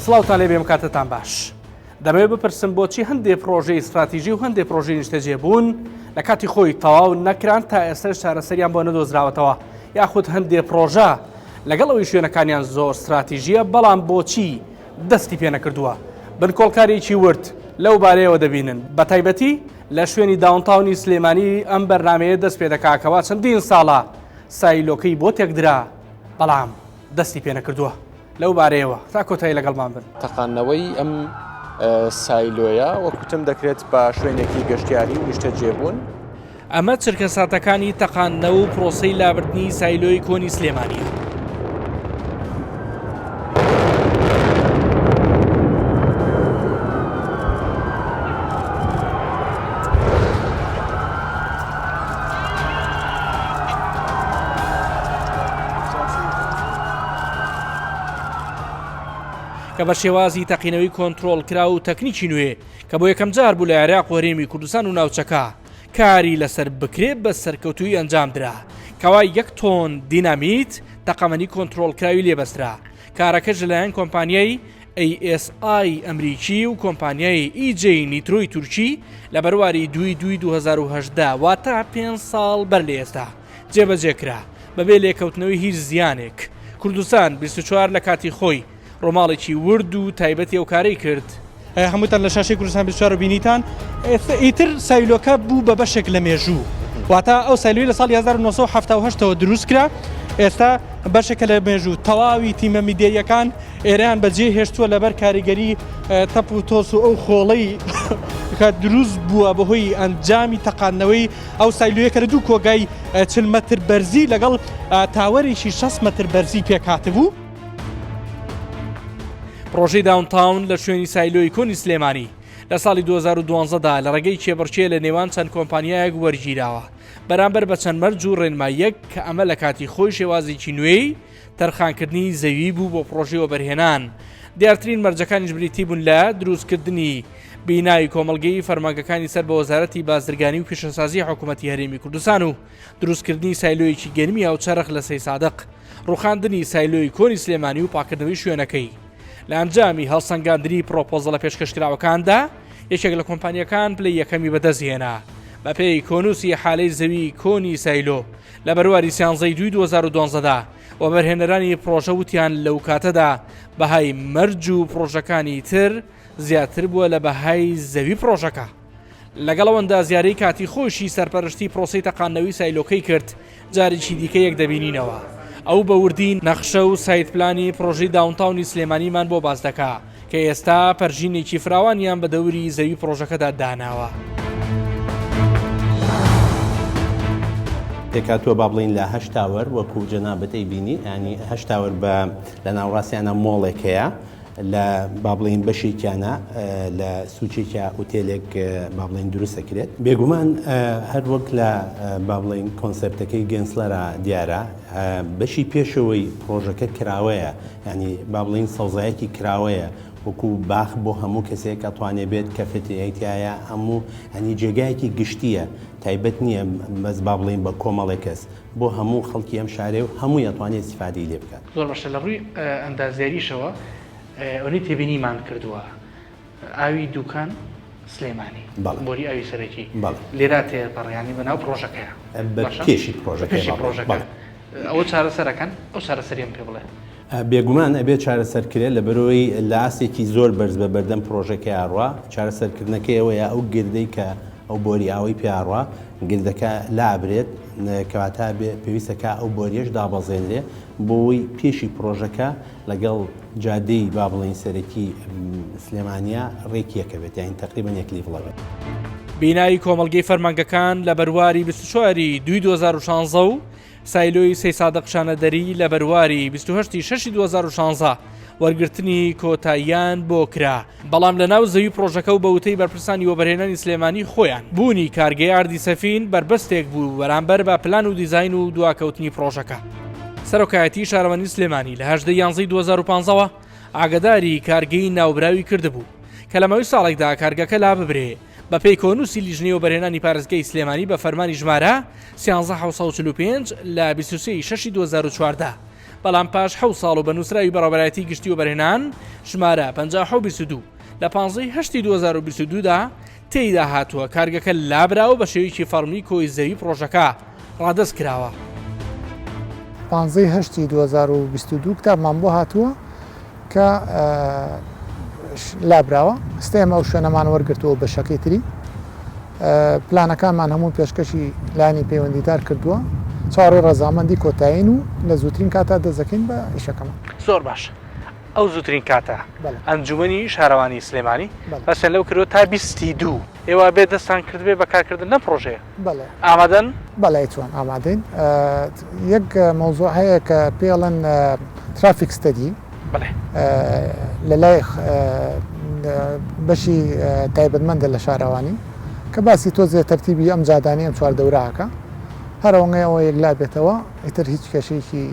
سڵاوتان لێ بێم کاتتان باش. دەمەوێت بپرسم بۆچی هەندێک پرۆژەی استراتیژی و هەندێک پرۆژەی نیشتەجێبوون لە کاتی خۆی تەواو نەکران تا ئێستاش چارەسەریان بۆ نەدۆزراوەتەوە، یاخود هەندێک پرۆژە لەگەڵەوەی شوێنەکانیان زۆر استراتیژیە بەڵام بۆچی دەستی پێ نەکردووە. بنکۆڵکارێکی ورد لەو بارەیەوە دەبینن، بە تایبەتی لە شوێنی داونتاونی سلێمانی ئەم بەرنامەیە دەست پێ دەکاکەوە چەندین ساڵە سایلۆکەی بۆ تێکدرا بەڵام دەستی پێ نەکردووە. لەو بارەیەوە تا کۆتایی لەگەڵمان بن. تەقانەوەی ئەم سایلۆیە وەکوتم دەکرێت بە شوێنێکی گەشتیاری و نیشتەجێبوون. ئەمە چرکە ساتەکانی تەقانەوە و پرۆسەی لابردنی سایلۆی کۆنی سلێمانیە. کە بە شێوازی تەقینەوەی کۆنتترۆل کرا و تەکنیکی نوێ کە بۆ یەکەم جار بوو لە عێراق و هەرێمی کوردستان و ناوچەکە کاری لەسەر بکرێت بە سەرکەوتووی ئەنجامدرا، کەوا 1 تۆن دینامیت تەقەمەنی کۆنتترۆلکراوی لێبەسترا. کارەکەش لەلایەن کۆمپانیای ASI ئەمریکی و کۆمپانیای EJ نیترۆی تورکی لە بەرواری 2/2018 واتە 5 ساڵ بەر لە ئێستا جێبەجێکرا بەبێ لێکەوتنەوەی هیچ زیانێک. کوردستان 24 لە کاتی خۆی ڕۆماڵێکی ورد و تایبەتی ئەو کارەی کرد. هەمووتان لە شاشەی کوردستان 24 بینیتان ئیتر سایلۆکە بوو بە بەشێک لە مێژوو، واتە ئەو سایلۆی لە ساڵی 1970ەوە دروست کرا، ئێستا بەشێکە لە مێژوو. تەواوی تیمە میدیەکان ئێران بەجێ هێشتووە لەبەر کاریگەری تەپ و تۆس و ئەو خۆڵەی دروست بووە بەهۆی ئەنجامی تەقانەوەی ئەو سایلۆیەکە لە 2 کۆگای 40 مەتر بەرزی لەگەڵ تاوەرێکی 6 مەتر بەرزی پێکاتبوو. پرۆژەی داونتاون لە شوێنی سایلۆی کۆنی سلێمانی لە ساڵی 2012دا لە ڕێگەی کێبڕچێ لە نێوان چەند کۆمپانیایەک وەرگیراوە بەرامبەر بە چەند مەرج و ڕێنماییەک کە ئەمە لە کاتی خۆی شێوازێکی نوێی تەرخانکردنی زەوی بوو بۆ پرۆژەی وەبەرهێنان. دیارترین مەرجەکانیش بریتی بوون لە دروستکردنی بینایی کۆمەڵگەی فەرمانگەکانی سەر بە وەزارەتی بازرگانی و پیشەسازی حکوومەتی هەرێمی کوردستان و دروستکردنی سایلۆیەکی گەرمی هاوچەرخ لە سەی سادق، ڕوخاندنی سایلۆی کۆنی سلێمانی و پاکردنەوەی شوێنەکەی. لە ئەنجامی هەڵسەنگاندنی پرۆپۆزەڵە پێشکەشکراوەکاندا یەکێک لە کۆمپانیەکان پلەی یەکەمی بەدەستهێنا بە پێی کۆنووسی حالەی زەوی کۆنی سایلۆ لە بەرواری 2012دا و بەرهێنەرانی پرۆژە وتیان لەو کاتەدا بەهای مەرج و پرۆژەکانی تر زیاتر بووە لە بەهای زەوی پرۆژەکە. لەگەڵەوەندا زیارەی کاتی خۆشی سەرپەرشتی پرۆسەی تەقانەوەی سایلۆکەی کرد، جارێکی دیکە یەک دەبینینەوە. ئەو بە وردی نەخشە و سایت پلانی پرۆژەی داونتاونی سلێمانیمان بۆ باز دەکا کە ئێستا پەرژینێکی فراوانیان بە دەوری زەوی پرۆژەکەدا داناوە. تێکاتوە با بڵین لە 8 تاوەر وەکو جەنابەتەی بینی، ینی 8 تاوەر لە ناوڕاستیانە مۆڵێک هەیە لە با بڵین بەشێکیانە لە سوچێکە ئوتێلێک با بڵین دروستەکرێت. بێگومان هەر وەک لە با بڵین کۆنسەپتەکەی گەنسلەرە دیارە بەشی پێشەوەی پرۆژەکە کراوەیە، ینی با بڵین سەوزایەکی کراوەیە وەکو باخ بۆ هەموو کەسێک ئەتوانێت بێت کەفتەیەکایە هەموو هەنی جێگایەکی گشتیە، تایبەت نییە بەس با بڵین بە کۆمەڵی کەس بۆ هەموو خەڵکی ئەم شارێ و هەمووی ئەتوانێت استیفادەی لێ بکات. زۆر باشە. لە ڕووی ئەندازیاریشەوە ئەوەی تێبینیمان کردووە ئاوی دوکان سلێمانی بۆری ئاوی سەرەکی لێرا تێپەڕیانی بەناو پرۆژەکەیە بە پێشی پرۆژەکە ئەوە چارەسەرەکەن ئەو چارەسەریان پێ بڵێ. بێگومان ئەبێت چارەسەرکرێت لە بەرەوەی لە ئاستێکی زۆر بەرز بە بەردەم پرۆژەکە ئاڕوا. چارەسەرکردنەکەی ئەوەیە ئەو گردەی کە ئەو بۆری ئاوی پیاڕوا گردەکە لابرێت کەواتە پێویستەکە ئەو بۆریەش دابەزێنرێ بۆی پێشی پرۆژەکە لەگەڵ جادەی با بڵین سەرەکی سلێمانیا ڕێکیەکە بێت، یان تەقریبەن یەک لیڤڵە بێت. بینایی کۆمەڵگەی فەرمانگەکان لە بەرواری 24 2016 و سایلۆی سەی سادق شانەدەری لە بەرواری 28 2016 وەرگرتنی کۆتاییان بۆ کرا، بەڵام لە ناو زەوی پرۆژەکە و بەوتەی بەرپرسانی وەبەرهێنانی سلێمانی خۆیان بوونی کارگەی ئاردی سەفین بربەستێک بوو بەرامبەر بە پلان و دیزاین و دواکەوتنی پرۆژەکە. سەرۆکایەتی شارەوانی سلێمانی لە 18 یانزەی 2015ەوە ئاگاداری کارگەی ناوبراوی کردبوو کە لە ماوەی ساڵێکدا کارگەکە لا ببرێ بە پێی کۆنووسی لیژنەی وەبەرهێنانی پارێزگای سلێمانی بە فەرمانی ژمارە 13745 لە 23 6 2014 بەڵام پاش 7 ساڵ و بە نووسراوی بەڕێوەبەرایەتی گشتی و بەرهێنان ژمارە 52 لە 15 2022دا تێیدا هاتووە کارگەکە لابراوە بە شێوەیەکی فەرمی کۆی زەوی پرۆژەکە ڕادەست کراوە. 15 2022 کتابمان بۆ هاتووە کە لابراوە ستێمە و شوێنەمان وەرگرتەوە بە شەکەی تری پلانەکانمان هەموو پێشکەشی لانی پەیوەندیدار کردووە چاڕێ ڕەزامەندی کۆتایین و لە زووترین کاتا دەزەکەین بە ئیشەکەمان. زۆر باش ئەو زووترین کاتە ئەنجومەنی شارەوانی سلێمانی بەسەر لەو کردەوە تا 22 ئێوە بێ دەستان کردبێ بەکارکردن نە پرۆژەیە ئامادەن بەڵێ چۆن ئامادەین یەک مۆزوع هەیە کە پێڵەن ترافیک ستەدی لە لای بەشی تایبەتمەندە لە شارەوانی کە باسی تۆزێ تەرتیبی ئەم جادانی ئەم چوار دەوراکە هەرەوەڵەوە یەکلا بێتەوە ئیتر هیچ کێشەیەکی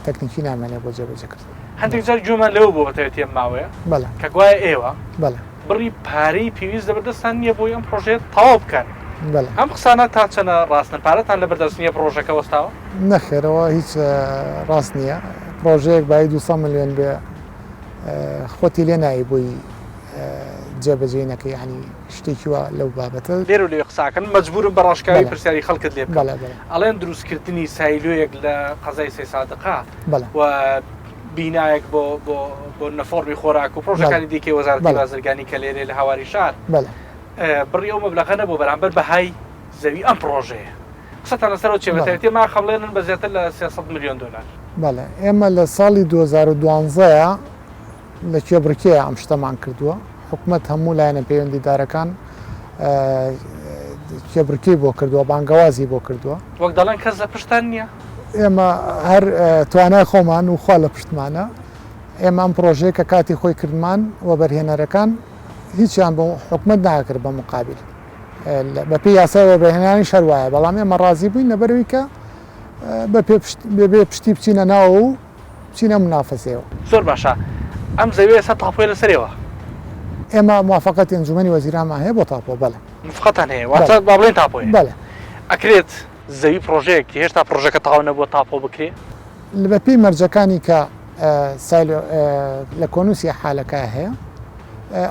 تەکنیکی نامێنێ بۆ جێبەجێکرد. هەندێک جار گوێمان لەوە بۆ بەتەوێتی ئەم ماوەیە کە گوایە ئێوە بڕی پارەی پێویست دەبەردەستان نییە بۆی ئەم پرۆژێت تەواو بکەن. ئەم قسانە تا چەنە ڕاستن پارەتان لە بەردەست نییە پرۆژەکە وەستاوە؟ نەخێرەوە هیچ ڕاست نییە پرۆژەیەک بای 200 ملیۆن بێ خۆتی لێ نایی بۆی جێبەجێ نەکەی ینی شتێکی وە لەو بابەتە لێرە لێ قساکەن مەجبورم بە ڕاشکاوی پرسیاری خەڵکت لێ بکەن ئەڵێن دروستکردنی سایلۆیەک لە قەزای سێ سادقا و بینایەک بۆ نەفۆڕی خۆراک و پرۆژەکانی دیکەی وەزارەتی بازرگانی کە لێرێ لە هاواری شار بڕی ئەو مەبلەغە نەبوو بەرامبەر بەهای زەوی ئەم پرۆژەیە قسەتان لەسەرەوە چێ بەتایبەتی ما خەڵێنن بە زیاتر لە 300 ملیۆن دلار. بەڵێ ئێمە لە ساڵی 2012 لە کێبڕکەیە ئەم شتەمان کردووە حکوومەت هەموو لایەنە پەیوەندیدارەکان کێبڕکەی بۆ کردووە بانگەوازی بۆ کردووە وەک دەڵێن کەس لە پشتان نییە ئێمە هەر توانای خۆمان و خوا لە پشتمانە ئێمە ئەم پرۆژەیە کە کاتی خۆی کردمان و بەرهێنەرەکان هیچیان بۆ حکوومەت ناکرد بە مقابل بە پێی یاسای بەرهێنانی شەروایە بەڵام ئێمە ڕازی بووین لەبەرەوەی کە بێ پشتی بچینە ناوە و بچینە منافەسەوە. زۆر باشە ئەم زەویە سە تاپۆی لەسەرەوە ئێمە موافقەتی ئەنجومەنی وەزیرانمان هەیە بۆ تاپۆ بەڵێ موافقەتان هەیە واتە با بڵێن تاپۆیە بەڵێ ئەکرێت زەوی پرۆژەیەکی هێشتا پرۆژەکە تاوا نەبووە تاپۆ بکرێت بە پێی مەرجەکانی کە لە کۆنووسی حالەکە هەیە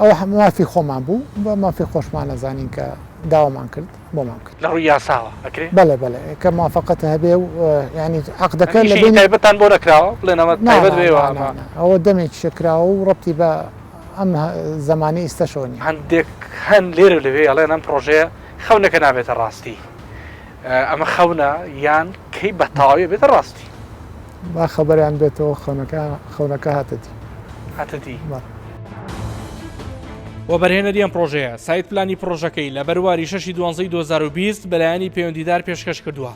ئەو مافی خۆمان بوو بە مافی خۆشمان نەزانین کە داوامان کرد بۆمان کرد لە ڕووی یاساوە ئەکرێت بەڵێ بەڵێ کە موافقەتە هەبێ و ینی عقدەکە لە تایبەتان بۆ نەکراوە بڵێنەوە تایبەت بێەوە ئەوە دەمێکی شکراوە و ڕەبتی بە ئەم زمانی ئیستەشۆنی هەن لێرە لەوێ ئەڵێن ئەم پرۆژەیە خەونەکە نابێتە ڕاستی ئەمە خەونە یان کەی بە تاوی بێتە ڕاستی با خەبەریان بێتەوە خەونەکە هاتەتی و بەرهێنەری ئەم پرۆژەیە سایت پلانی پرۆژەکەی لە بەرواری 6 دوانزەی 2020 بەلایانی پەیوەندیدار پێشکەش کردووە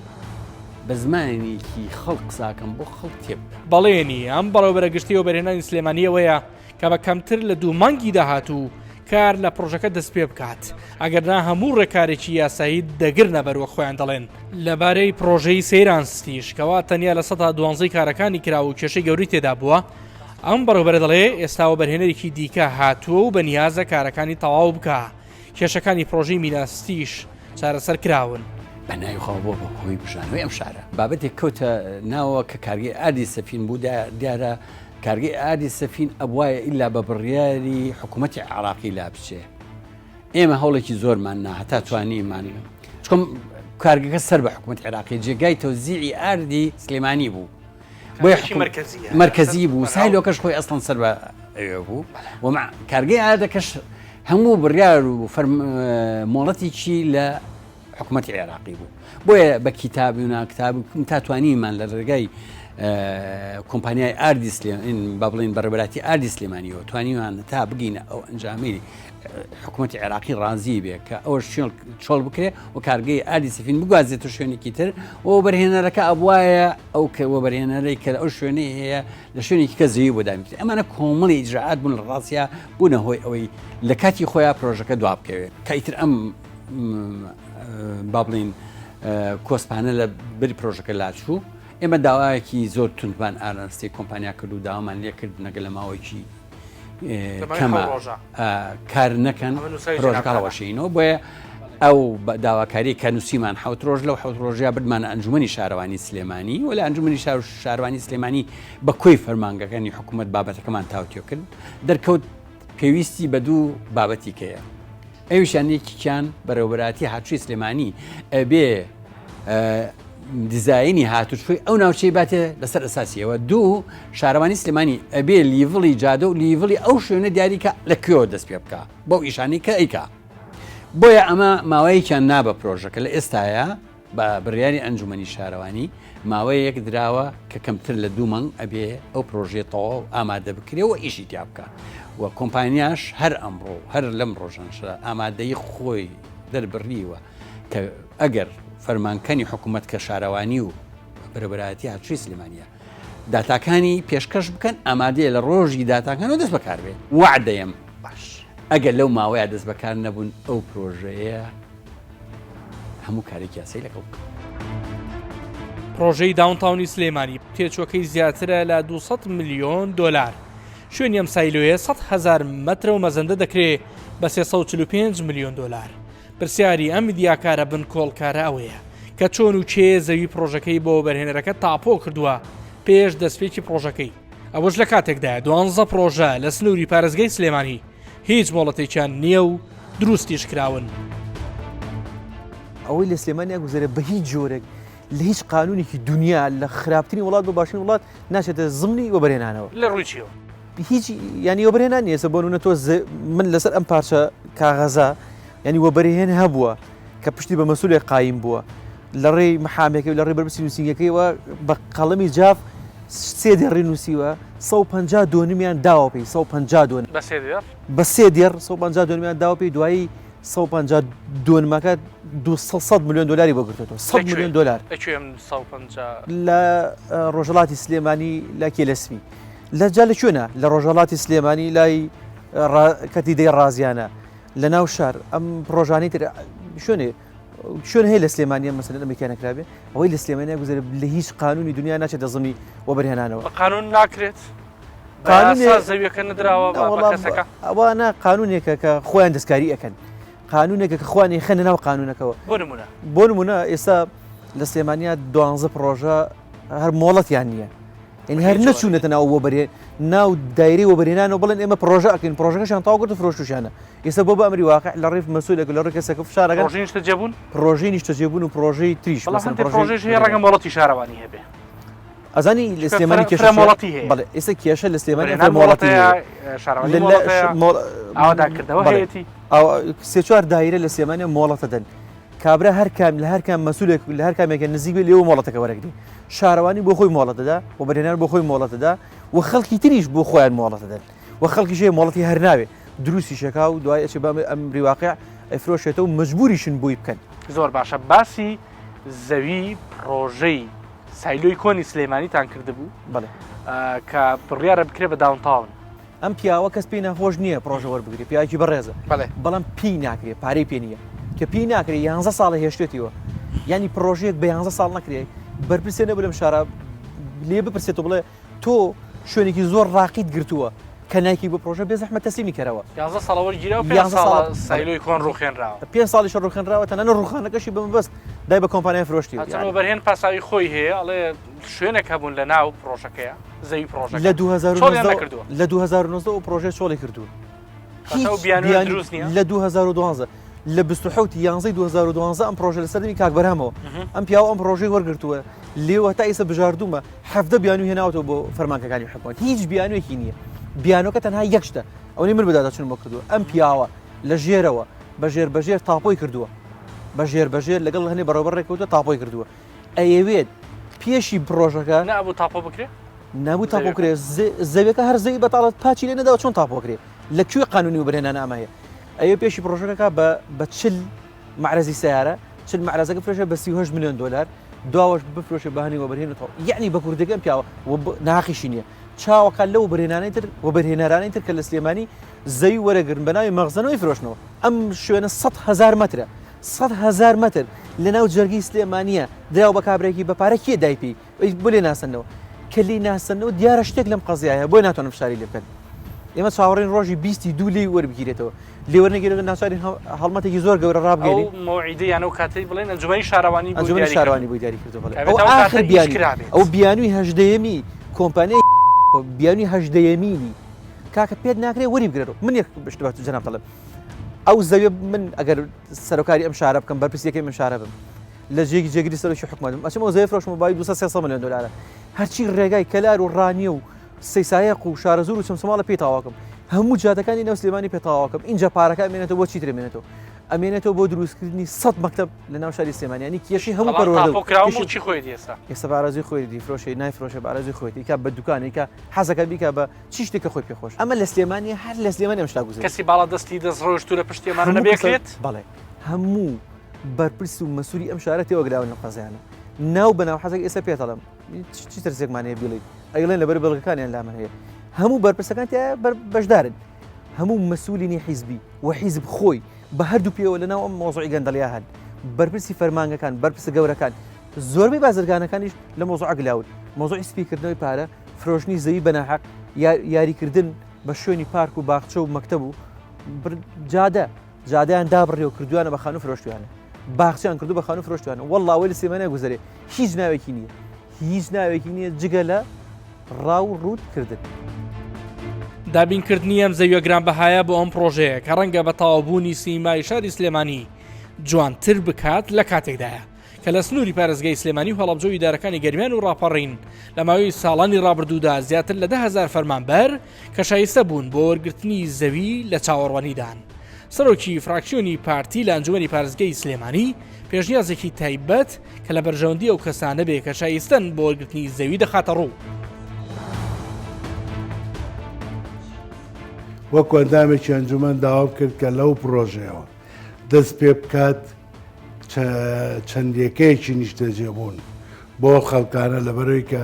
بە زمانێکی خەڵک قساکەم بۆ خەڵک تێب بەڵێنی ئەم بەڕێوەبەرە گشتی و بەرهێنانی سلێمانیەوەیە کە بە کەمتر لە 2 مانگی داهاتوو کار لە پرۆژەکە دەست پێ بکات ئەگەرنا هەموو ڕێکارێکی یاسایی دەگرنە بەروە خۆیان دەڵێن لەبارەی پرۆژەی سەیران ستیش کەوا تەنیا لە 12 کارەکانی کراوە و کێشەی گەوری تێدا بووە ئەم بەڕێوەبەرە دەڵێ ئێستاوە بەرهێنەرێکی دیکە هاتووە و بە نیازە کارەکانی تەواو بکە کێشەکانی پرۆژەی میناستیش چارەسەر کراون بەناویخوا بۆ بەهۆی بژانەوەی ئەم شارە بابەتێک کەوتە ناوە کە کارگەی ئادی سەفین بوو دیارە کارگەی ئادی سەفین ئەبوایە ئیلا بە بڕیاری حکوومەتی عراقی لا بچێ ئێمە هەوڵێکی زۆرمان نا هەتا توانیمان چکۆم کارگەکە سەر بە حکوومەت عراقی جێگای تەوزیعی ئاردی سلێمانی بوو بۆیە مرکزی بوو سایلۆکەش خۆی ئەسڵەن سەر بە ئەوێ بوو و کارگەی ئاردەکەش هەموو بڕیار و مۆڵەتێکی لە حکوومەتی عێراقی بوو بۆیە بە کتابی و ناکتاب تا توانیمان لە ڕێگای کۆمپانیای ئاردی با بڵین بەڕێبەراتی ئاردی سلێمانیەوە توانیوان تا بگینە ئەو ئەنجامی حکوومەتی عێراقی ڕازی بێ کە ئەوە چۆڵ بکرێ و کارگەی ئاردی سەفین بگوازێتە شوێنێکی تر و بەرهێنەرەکە ئەبوایە ئەو کەوە بەرهێنەرەی کە ئەو شوێنەی هەیە لە شوێنێکی کە زەوی بۆ دامیت ئەمانە کۆمەڵی ئیجراعات بوون لە ڕاستیا بوونە هۆی ئەوەی لە کاتی خۆیان پرۆژەکە دوا بکەوێت کە ئیتر ئەم با بڵین کۆسپانە لە بری پرۆژەکە لاچوو ئێمە داوایەکی زۆر تونبان ئارانستی کۆمپانیا کرد و داوامان لێ کرد نەگە لە ماوەیەکی کەمە کار نەکەن ڕۆژەکەڵەوەشینەوە بۆیە ئەو داواکاری کە نووسیمان حوت ڕۆژ لەو حوت ڕۆژیا بردمانە ئەنجومەنی شارەوانی سلێمانی و لە ئەنجومەنی شارەوانی سلێمانی بە کۆی فەرمانگەکانی حکوومەت بابەتەکەمان تاوتێ کرد دەرکەوت پێویستی بە دوو بابەتی کەیە ئەویشانێکیان بەڕێوەبەراتی هاتووی سلێمانی ئەبێ دیزایانی هاتوچۆی ئەو ناوچەی باتێ لەسەر ئەساسیەوە دوو شارەوانی سلێمانی ئەبێ لیڤڵی جادە و لیڤڵی ئەو شوێنە دیاریکە لەکوێوە دەست پێ بکە بەو ئیشانی کە ئەیکا بۆیە ئەمە ماوەیەکیان نابە پرۆژەکە لە ئێستاە بە بڕیاری ئەنجومەنی شارەوانی ماوەیەک دراوە کە کەمتر لە 2 مانگ ئەبێ ئەو پرۆژێ تەواو ئامادە بکرێەوە ئیشی تیا بکە و کۆمپانیاش هەر ئەمڕۆ هەر لەم ڕۆژانشە ئامادەی خۆی دەربڕیوە کە ئەگەر فەرمانکەنی حکوومەت کە شارەوانی و بەرەبەراتی هاتووی سلێمانیە داتاکانی پێشکەش بکەن ئامادەیە لە ڕۆژی داتاکانەوە دەست بەکاربێ وعدەیەم باش ئەگەر لەو ماوەیە دەست بەکار نەبوون ئەو پرۆژەیە هەموو کارێکی یاسایی لەگەڵ بکە. پرۆژەی داونتاونی سلێمانی تێچۆکەی زیاترە لە 200 میلیۆن دلار شوێنی ئەم سایلۆیە 100,000 مەترە و مەزەندە دەکرێت بە 345 میلیۆن دلار. پرسیاری ئەم میدیاکارە بن کۆڵکارە ئەوەیە کە چۆن و چێ زەوی پرۆژەکەی بۆ بەرهێنەرەکە تاپۆ کردووە پێش دەستپێکی پرۆژەکەی ئەوەش لە کاتێکدا 12 پرۆژە لە سنووری پارێزگای سلێمانی هیچ مۆڵەتێکیان نییە و دروستیش کراون. ئەوەی لە سلێمانیا گوزارە بە هیچ جۆرێک لە هیچ قانونێکی دنیا لە خراپترین وڵات بە باشترین وڵات ناچێتە زمنی وەبەرهێنانەوە لە ڕوویچیەوە هیچ ینی وەبەرهێنان نیە بۆنە تۆ من لەسەر ئەم پارچە کاغەزە ینی وەبەرهێن هەبووە کە پشتی بە مەسئولێک قایم بووە لە ڕێی محامێکی و لە ڕێ بەرپرسی نووسینگەکەیەوە بە قەڵەمی جاف 3 دێڕی نووسیوە 152 داوە پێی 152 بە 3 دێر 152 داوە پێی دوایی 152 200 میلیۆن دلاری بۆ گرتێتەوە 100 میلیۆن دلار لە ڕۆژهەڵاتی سلێمانی لا کێلەسمی لە جا لە کوێنە لە ڕۆژهەڵاتی سلێمانی لای کەتی دەی ڕازیانە لە ناو شار ئەم ڕۆژانەی تر شوێن هەیە لە سلێمانیە مەسەلەن ئەمریکا نەکرابێ ئەوەی لە سلێمانیا گوزارە لە هیچ قانونی دنیا ناچێتە زەمی وەبەرهێنانەوە قانون ناکرێت زەویەکە نەدراوە ئەوانە قانونێکە کە خۆیان دەستکاری ئەەکەن قانونێکە کە خوانی خەنە ناو قانونەکەەوە بۆ نمونە ئێستا لە سلێمانیا 12 پرۆژە هەر مۆڵەتیان نییە یعنی هەر نەچوونێتە ناو وەبەرێ ناو دایرەی وەبەرهێنانەوە بڵێن ئێمە پرۆژە ئەکەین پرۆژەکەشان تاوا گرتە فرۆشتوشانە ئێستا بۆ بە ئەمری واقع لە ڕێف مەسئولێک لە ڕێ کەسەکە فشارەکە پرۆژەی نیشتەجێبوون و پرۆژەی تریش ڕەنگە مۆڵەتی شارەوانی هەبێ ئەزانی لە سلێمانی کێشە بەڵێ ئێستا کێشە لە سلێمانی سێ چوار دایرە لە سلێمانیا مۆڵەتە دەن کابرا هەر کام لە هەر کام مەسئولێک لە هەر کامێکە نزیک بێ لێوە مۆڵەتەکە وەرەگری شارەوانی بۆ خۆی مۆڵەتەدا و بەرهێنەر بۆ خۆی مۆڵەتەدا و خەڵکی تریش بۆ خۆیان مۆڵەتە دەن و خەڵکی ژێ مۆڵەتی هەر ناوێ دروستی شەکا و دوای ئەچێ بە ئەمری واقع ئەفرۆشێتەوە و مەجبوریشن بۆی بکەن زۆر باشە باسی زەوی پرۆژەی سایلۆی کۆنی سلێمانیتان کردبوو بڵێ کە بڕیارە بکرێت بە داونتاون ئەم پیاوە کەس پێی ناخۆش نییە پرۆژە وەربگری پیاکی بەڕێزە بەڵام پێی ناکرێت پارەی پێ نییە کە پێی ناکرێت 11 ساڵە هێشتێتیوە ینی پرۆژەیەک بە 11 ساڵ نەکرێت بەرپرسێ نەبوو لەم شارە لێ بپرسێتەوە بڵێ تۆ شوێنێکی زۆر ڕاقیت گرتووە کە نایکی بۆ پرۆژە بێ زەحمەت تەسلیمی کەرەوە 11 ساڵ وەرگیرا و 5 ساڵ سایلۆی کۆن ڕوخێنراوە 5 ساڵیش ڕوخێنراوە تەنانە ڕوخانەکەشی بەمەبەست دای بە کۆمپانیای فرۆشتی بەرهێن پاساوی خۆی هەیە ئەڵێ شوێنێک هەبوون لە ناو پرۆژەکەیە زەوی پرۆژە لە 2009 و پرۆژێ چۆڵی کردوون لە 2012 لە 2012 ئەم پرۆژە لە سەردەمی کاکبەرهەمەوە ئەم پیاوە ئەم پرۆژەی وەرگرتووە لێوە تا ئێستا بژاردوومە 17 بیانوی هێناوەتەوە بۆ فەرمانکەکانی حکومەت هیچ بیانوێکی نییە بیانۆکە تەنها یەک شتە ئەوەی من بەدادا چون بۆ کردووە ئەم پیاوە لە ژێرەوە بەژێر تاپۆی کردووە بەژێر لەگەڵ هەنێ بەڕێوەبەر ڕێکەوتە تاپۆی کردووە ئەیەوێت پێشی پرۆژەکە نابوو تاپۆ بکرێت نابوو تاپۆکرێ زەویەکە هەر زەوی بەتاڵەت پاچی لێ نەداوە چۆن تاپۆکرێ لەکوێ قانونی و بەرهێنانە ئەمە هەیە ئەوێ پێشی پرۆژەکە بە 40 معرەزی سیارە 40 معرەزەکە فرۆشە بە 38 میلیۆن دلار دواوەش بفرۆشە بەهانی وەبەرهێنێتەوە یعنی بە کوردەکەم پیاوە ناقیشی نییە چاوەکان لەو بەرهێنەرانەی تر کە لە سلێمانی زەوی وەرەگرن بە ناوی مەخزنەوەی فرۆشنەوە ئەم شوێنە 100,000 مەترە 100,000 مەتر لە ناو جەرگی سلێمانیە دراو بە کابرێکی بەپارە کێ دایپی بۆ لێ ناسنەوە کە لی ناسنەوە دیارە شتێک لەم قەزیایە بۆی ناتوانم فشاری لێ بکەن ئێمە چاوەڕێن ڕۆژی 22 لێ وەربگیرێتەوە لێوەرنەگەێت ناسوارین هەڵمەتێکی زۆر گەورە ڕابگەری ئەو موعیدە یان ئەو کاتەی بڵێن ئەنجومەنی شارەوانی بۆ ئەنجومەنی دیاری شارەوانی بۆی دیاری کردو ئەوێت ئەو کاتە ئیش کرابێت. ئەو بیانووی هەژدەیەمی کۆمپانیای بیانووی هەژدەیەمینی کاکە پێت ناکرێت وەریبگرێتەوە من یەک بشتبات جەناب دەڵێم ئەو زەویە من ئەگەر سەرۆکاری ئەم شارە بکەم بەرپرسیەکەی من شارە بم لە جێگی جێگیری سەرۆکی حکومەت ئەچمەوە زەوی فرۆشمە بای 200 ملیۆن دلار هەرچی ڕێگای کەلار و ڕانیە و سەیسایەق و شارەزور و چەمسەماڵە پێی تاواکەم هەموو جادەکانی نەو سلێمانی پێ تاواکەم اینجا پارەکە ئەمێنێتەوە بۆ چی ترێنێتەوە ئەمێنێتەوە بۆ دروستکردنی 100 مەکتب لە ناو شاری سلێمانیانی کێشی هەموو پەروەردە چی خۆی ئێستا ئێستا بارازی خۆی دیفرۆشی نایفرۆشە بارازی خۆیت ئیکا بە دوکانێکە حەزەکە بیکە بە چی شتێکە خۆی پێخۆش ئەمە لە سلێمانی هەر لە سلێمانی ئەم شتا گوزێت کەسی باڵا دەستی دەستڕۆشت و لە پشتێمانە نەبێکرێت بەڵێ هەموو بەرپرس و مەسوولی ئەم شارە تێوەگراون لە قەزیانە ناو بەناو حەزێک ئێستا پێتەڵم چی ترسێکمانەیە بیڵیت ئەگەڵێن لەبەر بەڵگەکانیان لامە هەیە هەموو بەرپرسەکان تیا بەشدارن هەموو مەسوولینی حیزبی و حیزب خۆی بە هەردوو پێوە لەناو ئەم مۆزوعی گەندەڵیا هەن بەرپرسی فەرمانگەکان بەرپرسە گەورەکان زۆربەی بازرگانەکانیش لە مۆزوع گلاون مۆزوعی سپیکردنەوەی پارە فرۆشتنی زەوی بەناحەق یاریکردن بە شوێنی پارک و باخچە و مەکتەب و جادەیان دابڕێ و کردوانە بە خانوو فرۆشتوانە باخچیان کردو بە خانوو فرۆشتوانە وەڵڵا ئەوەی لە سلێمانیا گوزەرێ هیچ ناوێکی نییە هیچ ناوێکی نییە جگە لە ڕاو ڕوودکردن دابینکردنی ئەم زەویە گرانبەهایە بۆ ئەم پرۆژەیە کە ڕەنگە بە تەواوبوونی سیمای شاری سلێمانی جوانتر بکات لە کاتێکدایە کە لە سنووری پارێزگای سلێمانی و هەڵەبجە و ئیدارەکانی گەرمیان و ڕاپەڕین لە ماوەی ساڵانی ڕابردوودا زیاتر لە 10,000 فەرمانبەر کە شایستە بوون بۆ وەرگرتنی زەوی لە چاوەڕوانیدان. سەرۆکی فراکسیۆنی پارتی لە ئەنجومەنی پارێزگای سلێمانی پێشنیازێکی تایبەت کە لە بەرژەوەندی ئەو کەسانە بێ کە شایستەن بۆ وەرگرتنی زەوی دەخاتە ڕوو. وەکو ئەندامێکی ئەنجومەن داوام کرد کە لەو پرۆژەیەوە دەست پێ بکات چەندێکەیەکی نیشتەجێبوون بۆ خەڵکانە لەبەرەوەی کە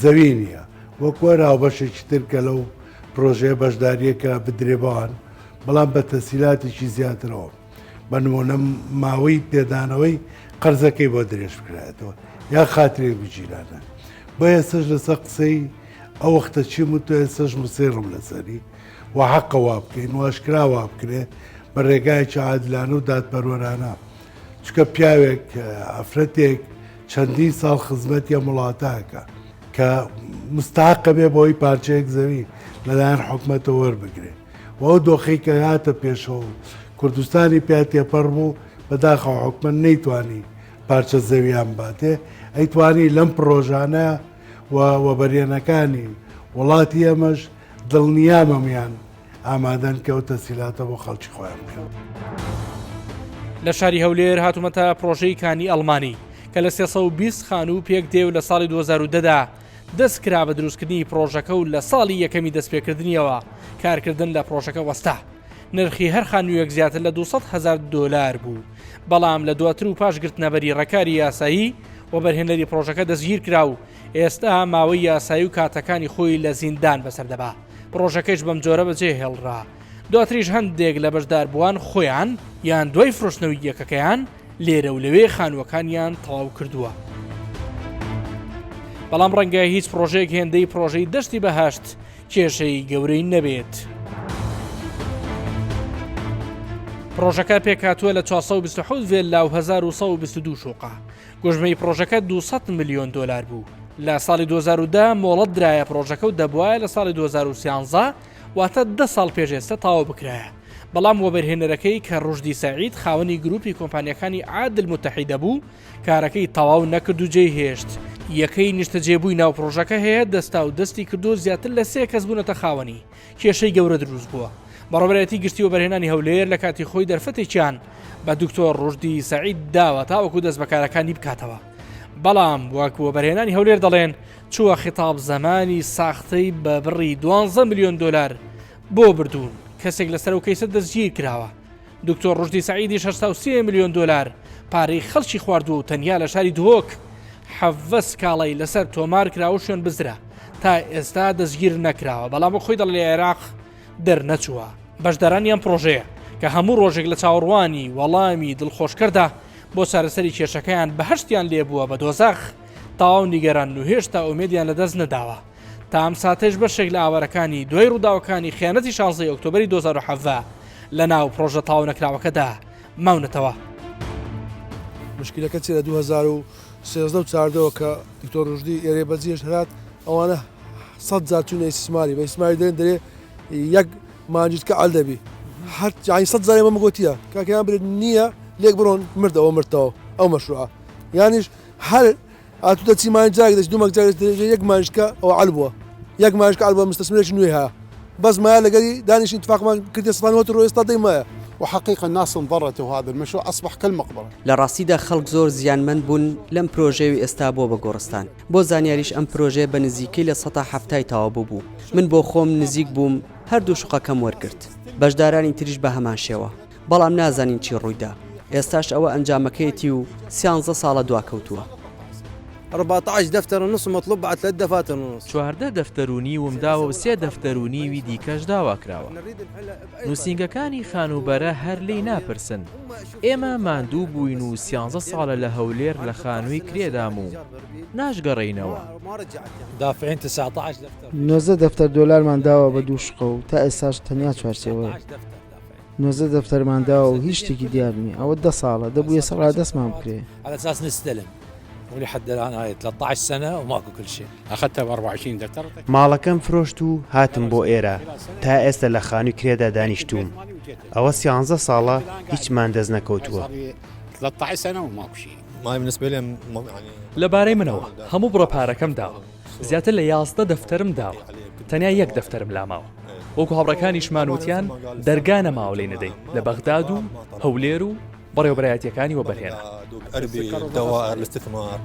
زەوی نییە وەکوە راوبەشێکی تر کە لەو پرۆژەیە بەشداریەکە بدرێبەوان بەڵام بە تەسیلاتێکی زیاترەوە بە نمونە ماوەی پێدانەوەی قەرزەکەی بۆ درێژ بکرێتەوە یا خاترێک بگیرانە بۆ ئێسش لەسەر قسەی ئەو وەختە چیم و تۆ ئێسش مسێڕم لەسەری و حەقە وا بکەین و ئەشکرا وا بکرێ بە ڕێگایکی عادلانە و دادپەروەرانە چکە پیاوێک ئەفرەتێک چەندین ساڵ خزمەتیە وڵاتاکە کە مستحقە بێ بۆی پارچەیەک زەوی لەلایەن حکومەتەوە وەربگرێ و ئەو دۆخی کە هاتە پێشەوە کوردستانی پیا تێپەڕ بوو بەداخە حکومەت نەیتوانی پارچە زەویان باتێ ئەیتوانی لەم پرۆژانە و بەرێنەکانی وڵاتی ئەمەش دڵنیامەمیان ئامادەن کە ئەو تەسیلاتە بۆ خەڵکی خۆیان بکەن. لە شاری هەولێر هاتوومەتە پرۆژەی کانی ئەڵمانی کە لە 320 خانوو پێک دێ و لە ساڵی 2010دا دەست کرا بە دروستکردنی پرۆژەکە و لە ساڵی یەکەمی دەستپێکردنیەوە کارکردن لە پرۆژەکە وەستا نرخی هەر خانوویەک زیاتر لە 200,000 دلار بوو بەڵام لە دواتر و پاشگرتنەبەری ڕێکاری یاسایی و بەرهێنەری پرۆژەکە دەستگیر کرا و ئێستا ماوەی یاسایی و کاتەکانی خۆی لە زیندان بەسەردەبا پرۆژەکەیش بەم جۆرە بەجێ هێڵڕا دواتریش هەندێک لە بەشداربووان خۆیان یان دوای فرۆشتنەوەی یەکەکەیان لێرە و لەوێ خانووەکانیان تەواو کردووە. بەڵام ڕەنگە هیچ پرۆژەیەک هێندەی پرۆژەی دەشتی بەهەشت کێشەی گەورەی نەبێت. پرۆژەکە پێکاتووە لە 427 ڤێلا و 1122 شوقا گۆژمەی پرۆژەکە 200 ملیۆن دلار بوو لە ساڵی 2010 مۆڵەت درایە پرۆژەکە و دەبواە لە ساڵی 2013 واتە 10 ساڵ پێش ئێستا تاوا بکرایە بەڵام وەبەرهێنەرەکەی کە ڕژدی سەعید خاوەنی گروپی کۆمپانیەکانی عادل متحیدە بوو کارەکەی تەواو نەکرد و جێهێشت یەکەی نیشتەجێبووی ناو پرۆژەکە هەیە دەستا و دەستی کردو زیاتر لە 3 کەس بوونەتە خاوەنی کێشەی گەورە دروست بووە. بەڕێوەبەرەتی گشتی و بەرهێنانی هەولێر لە کاتی خۆی دەرفەتێکیان بە دکتۆر ڕژدی سەعید داوە تاوەکو دەست بەکارەکانی بکاتەوە بەڵام وەکووە بەرهێنانی هەولێر دەڵێن چووە خیتاب زەمانی ساختەی بە بڕی 12 ملیۆن دلار بۆ بردوون کەسێک لەسەر و کەیسە دەستگیر کراوە. دکتۆر ڕژدی سەعیدی 63 ملیۆن دلار پارەی خەڵکی خواردووە و تەنیا لە شاری دهۆک 7 سکاڵی لەسەر تۆمار کراوە شوێن بزرە تا ئێستا دەستگیر نەکراوە بەڵام خۆی دەڵێ لە عێراق دەرنەچووە. بەشدارانیان پرۆژەیە کە هەموو ڕۆژێک لە چاوەڕوانی وەڵامی دڵخۆشکەردا بۆ چارەسەری کێشەکەیان بەهەشتیان لێبووە بە دۆزەخ تاواو نیگەران و هێشتا ئومێدیان لەدەست نەداوە تا ئەم ساتێش بەشێک لە ئاوارەکانی دوای ڕووداوەکانی خیانەتی 16 ئۆکتۆبری 2017 لە ناو پرۆژە تاو نەکراوەکەدا ماونەتەوە. مشکلەکە چێ لە 2013 و 14 کە دکتۆر ڕژدی ئێرێ بەجێش هەرات ئەوانە 100 جار چوونە ئیسماری بە ئیسماری دەرێ یەک مانجیت کە عەل دەبی هەر 100 جار ئێمە گوتیە کاکەیان برێت نییە لێک بڕۆن مردەوە مرتەوە ئەو مەشروعە یانیش هەر ئاتوودە چیمان جاک دەست دوومەک جارێت یەک مانجکە ئەو عەل بووە یەک مانجکە عەل بووە مستەسمێکی نوێی هەیە بەس مایە لەگەری دانیش اتفاقمان کردی سەڵانەوە ڕۆ ئێستا دەیمایە وحقيقة الناس انضرت وهذا المشروع أصبح كالمقبرة. لراستيدا خلق زور زيانمند بوون لەم پرۆژەوی ئێستا بۆ بە گۆڕستان بۆ زانیاریش ئەم پرۆژێ بە نزیکەی لە 170 تەواو بوو من بۆ خۆم نزیک بووم هەردوو شقەکەم وەرگرت بەشدارانی تریش بە هەمان شێوە بەڵام نازانین چی ڕوویدا ئێستاش ئەوە ئەنجامەکەیەتی و 13 ساڵە دواکەوتووە 14 دفتر ونص مطلوب بعد 3 دفاتر ونص 14 دەفتەرونی ومداوە و 3 دەفتەرونیوی دیکەش داواکراوە نووسنگەکانی خانوبەرە هەر لی ناپرسن ئێمە ماندوو بووین و 13 ساڵە لە هەولێر لە خانووی کرێدام و ناشگەڕینەوە دافعین 19 دەفتەر دۆلارمان داوە بە دوو شقە و تا ئێستاش تەنیا چوارچێوەیە 19 دەفتەرمان داوە و هیچ شتێکی دیار نیە ئەوە 10 ساڵە دەبووە سەڵا دەستمان بکرێ على أساس نستلم ولحد الآن هاي 13 سنة وماكو كل شيء أخذتها ب 24 دفتر ماڵەکەم فرۆشت و هاتم بۆ ئێرە تا ئێستا لە خانووی کرێدا دانیشتوم ئەوە 13 ساڵە هیچمان دەست نەکەوتووە 13 سنة وماكو شيء ما بالنسبة لي يعني لەبارەی منەوە هەموو بڕەپارەکەم داوە زیاتر لە 11 دەفتەرم داوە تەنیا یەک دەفتەرم لاماوە وەکو هاوڕەکانیشمان وتیان دەرگا نەماوە لێی نەدەی لە بەغداد و هەولێر و بەڕێوەبەرایەتیەکانی وەبەرهێنا دوائر الاستثمار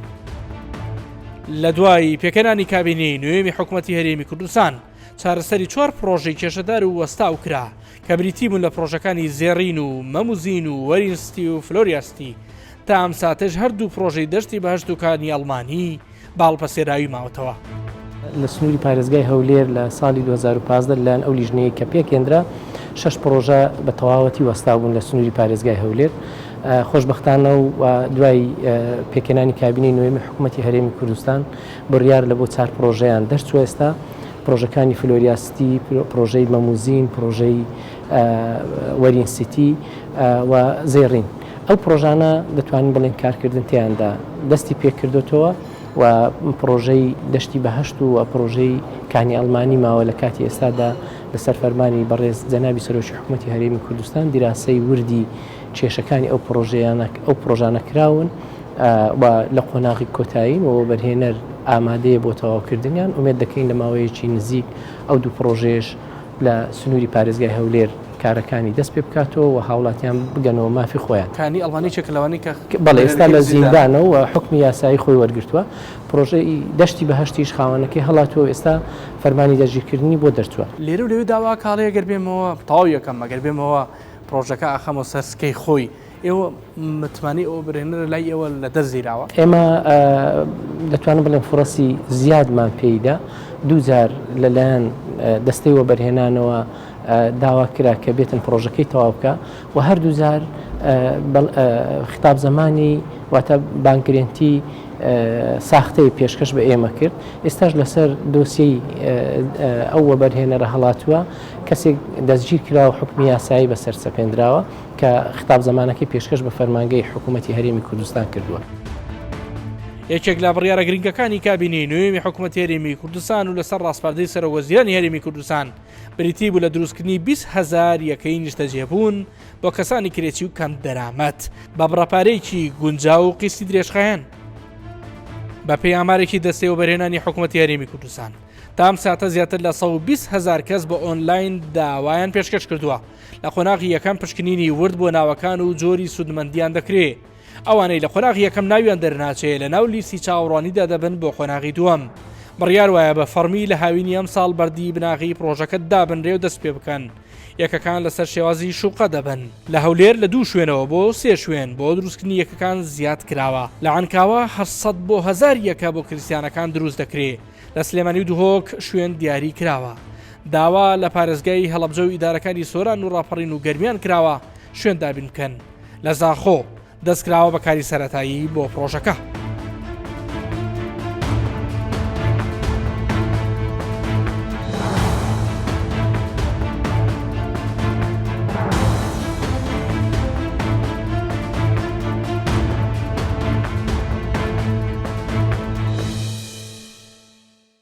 لە دوای پێکەنانی کابینەی نوێمی حکوومەتی هەرێمی کوردستان چارەسەری 4 پرۆژەی کێشەدار و وەستاو کرا کە بریتی بوون لە پرۆژەکانی زێڕین و مەموزین و وەرینستی و فلۆریاستی تا ئەم ساتەش هەردوو پرۆژەی دەشتی بەهشت و کانی ئەڵمانی باڵپەسێراوی ماوەتەوە لە سنووری پارێزگای هەولێر لە ساڵی 2015 لەلایەن ئەو لیژنەیە کە پێکێنرا 6 پرۆژە بە تەواوەتی وەستا بوون لە سنووری پارێزگای هەولێر خۆشبەختانە و دوای پێکێنانی کابینەی نوێمی حکوومەتی هەرێمی کوردستان بڕیار لە بۆ 4 پرۆژەیان دەرچووە ئێستا پرۆژەکانی فلۆریاستی پرۆژەی مەموزین پرۆژەی وەرینسیتی و زێڕین ئەو پرۆژانە دەتوانین بڵێن کارکردن تیاندا دەستی پێکردوتەوە و پرۆژەی دەشتی بەهشت و پرۆژەی کانی ئەڵمانی ماوە لە کاتی ئێستادا لەسەر فەرمانی بەڕێز جەنابی سەرۆکی حکوومەتی هەرێمی کوردستان دیراسەی وردی کێشەکانی ئەو پرۆژانە کراون و لە قۆناغی کۆتایین و بەرهێنەر ئامادەیە بۆ تەواوکردنیان ئومێد دەکەین لە ماوەیەکی نزیک ئەو دوو پرۆژێش لە سنووری پارێزگای هەولێر کارەکانی دەست پێ بکاتەوە و هاوڵاتیان بگەنەوە مافی خۆیان کانی ئەڵمانی چێکلەوانی کە بەڵێ ئێستا لە زیندانە و حکمی یاسایی خۆی وەرگرتووە پرۆژەی دەشتی بەهشتیش خاوەنەکەی هەڵاتەوە ئێستا فەرمانی دەرگیرکردنی بۆ دەرچووە لێرە و لەوێ داوا کاڵەیە گەر بێمەوە تەواو یەکەم مەگەر بێمەوە پرۆژەکە ئاخەمەوە سەر سکەی خۆی ئێوە متمانی ئەوە برێنەرە لای ئێوە لە دەرزیراوە ئێمە دەتوانم بڵێن فڕەسی زیادمان پێیدا دووجار لەلایەن دەستەی وەبەرهێنانەوە داوا کرا کە بێتن پرۆژەکەی تەواو بکە و هەردوو جار خطاب زمانی واتە بانگرێنتی ساختەی پێشکەش بە ئێمە کرد ئێستاش لەسەر دۆسیی ئەو وەبەرهێنەرە هەڵاتووە کەسێک دەستگیر کراوە حکمی یاسایی بەسەر سەپێنراوە کە خطاب زمانەکەی پێشکەش بە فەرمانگەی حکوومەتی هەرێمی کوردستان کردووە یەکێک لە بڕیارە گرنگەکانی کابینەی نوێمی حکوومەتی هەرێمی کوردستان و لەسەر ڕاستپاردەی سەرۆکوەزیرانی هەرێمی کوردستان بریتی بوو لە دروستکردنی 20,000 یەکەی نیشتەجێبوون بۆ کەسانی کرێکی و کەم دەرامەت بە بڕەپارەیەکی گونجاو و قیسی درێژخایەن بە پێی ئامارێکی دەستەی وەبەرهێنانی حکوومەتی هەرێمی کوردستان تام ساتە زیاتر لە 120,000 کەس بە ئۆنلاین داوایان پێشکەش کردووە لە قۆناغی یەکەم پشکنینی ورد بۆ ناوەکان و جۆری سودمەندیان دەکرێت ئەوانەی لە قۆناغی یەکەم ناویان دەرناچێت لە ناو لیستی چاوەڕوانیدا دەبن بۆ قۆناغی دووەم بڕیار وایە بە فەرمی لە هاوینی ئەم ساڵ بەردی بناغی پرۆژەکەت دابنرێ و دەست پێ بکەن یەکەکان لەسەر شێوازی شوقە دەبن لە هەولێر لە 2 شوێنەوە بۆ 3 شوێن بۆ دروستکردنی یەکەکان زیاد کراوە لە عنکاوە 800 بۆ 1000 یەکە بۆ کریستیانەکان دروست دەکرێت لە سلێمانی و دوهۆک شوێن دیاری کراوە داوا لە پارێزگای هەڵەبجە و ئیدارەکانی سۆران و ڕاپەڕین و گەرمیان کراوە شوێن دابین بکەن لە زاخۆ دەستکراوە بە کاری سەرەتایی بۆ پرۆژەکە.